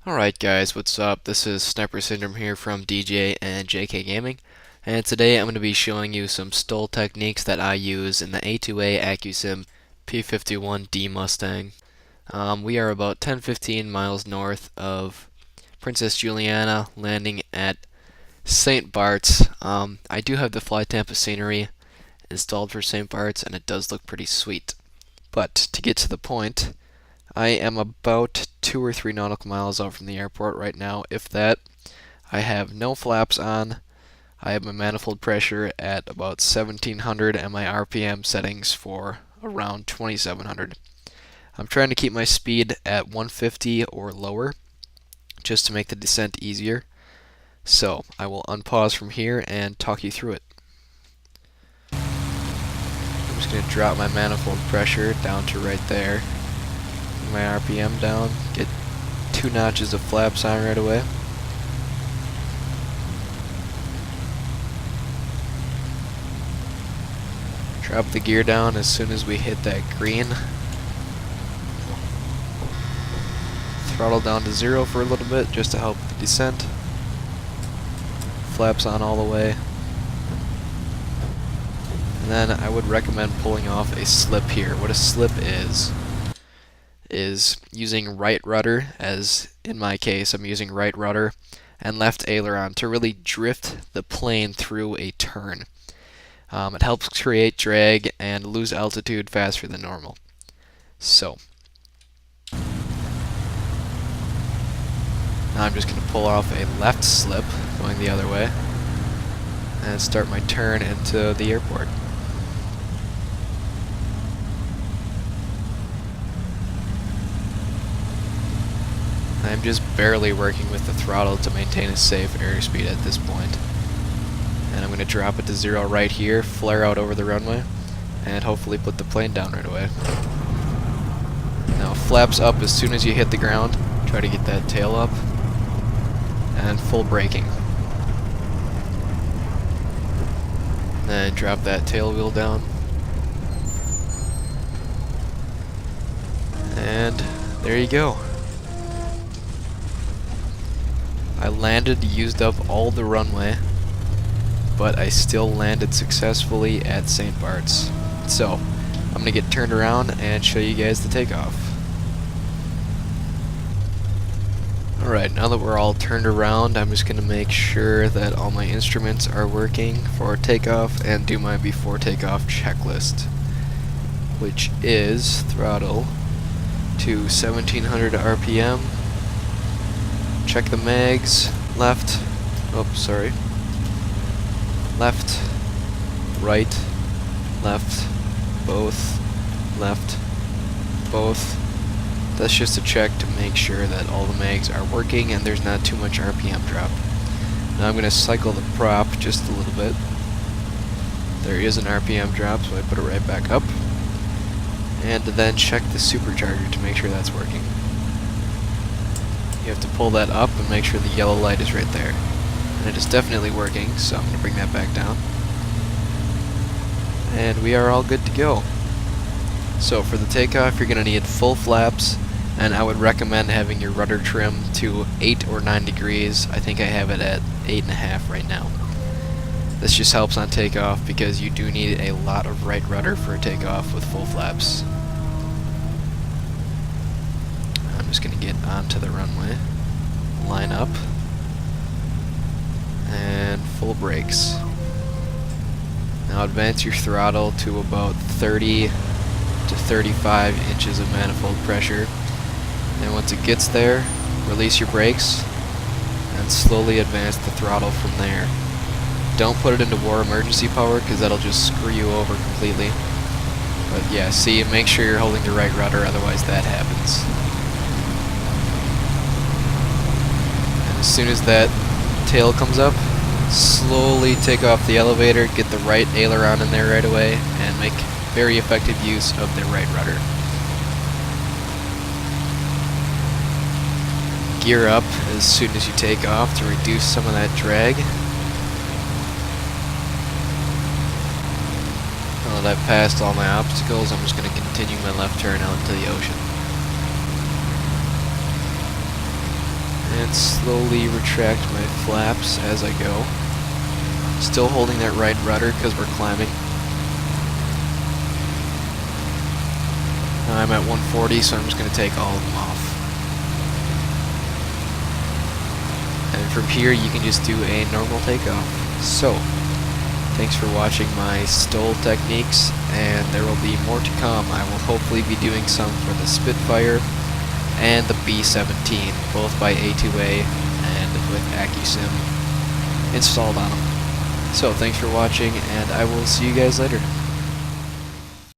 Alright guys, what's up? This is Sniper Syndrome here from DJ and JK Gaming, and today I'm going to be showing you some STOL techniques that I use in the A2A Accusim P-51D Mustang. We are about 10-15 miles north of Princess Juliana, landing at St. Bart's. I do have the Fly Tampa scenery installed for St. Bart's, and it does look pretty sweet. But to get to the point, I am about 2 or 3 nautical miles out from the airport right now, if that. I have no flaps on. I have my manifold pressure at about 1700 and my RPM settings for around 2700. I'm trying to keep my speed at 150 or lower just to make the descent easier. So I will unpause from here and talk you through it. I'm just going to drop my manifold pressure down to right there. My RPM down, get 2 notches of flaps on right away. Drop the gear down as soon as we hit that green. Throttle down to 0 for a little bit just to help the descent. Flaps on all the way. And then I would recommend pulling off a slip here. What a slip is using right rudder, as in my case I'm using right rudder and left aileron to really drift the plane through a turn. It helps create drag and lose altitude faster than normal. So now I'm just going to pull off a left slip going the other way and start my turn into the airport. I'm just barely working with the throttle to maintain a safe airspeed at this point. And I'm going to drop it to 0 right here, flare out over the runway, and hopefully put the plane down right away. Now flaps up as soon as you hit the ground. Try to get that tail up. And full braking. Then drop that tail wheel down. And there you go. I landed, used up all the runway, but I still landed successfully at St. Bart's. So, I'm going to get turned around and show you guys the takeoff. Alright, now that we're all turned around, I'm just going to make sure that all my instruments are working for takeoff and do my before takeoff checklist, which is throttle to 1700 RPM. Check the mags, left, left, right, left, both, left, both. That's just a check to make sure that all the mags are working and there's not too much RPM drop. Now I'm going to cycle the prop just a little bit. There is an RPM drop, so I put it right back up. And then check the supercharger to make sure that's working. You have to pull that up and make sure the yellow light is right there. And it is definitely working, so I'm going to bring that back down. And we are all good to go. So for the takeoff, you're going to need full flaps, and I would recommend having your rudder trim to 8 or 9 degrees. I think I have it at 8.5 right now. This just helps on takeoff because you do need a lot of right rudder for a takeoff with full flaps. I'm just going to get onto the runway, line up, and full brakes. Now advance your throttle to about 30 to 35 inches of manifold pressure. And once it gets there, release your brakes and slowly advance the throttle from there. Don't put it into war emergency power because that'll just screw you over completely. But yeah, see, make sure you're holding the right rudder, otherwise that happens. As soon as that tail comes up, slowly take off the elevator, get the right aileron in there right away, and make very effective use of the right rudder. Gear up as soon as you take off to reduce some of that drag. Now that I've passed all my obstacles, I'm just going to continue my left turn out into the ocean. and slowly retract my flaps as I go. Still holding that right rudder because we're climbing. I'm at 140, so I'm just going to take all of them off. And from here you can just do a normal takeoff. So, thanks for watching my STOL techniques, and there will be more to come. I will hopefully be doing some for the Spitfire and the B-17, both by A2A and with Accusim installed on them. So thanks for watching, and I will see you guys later.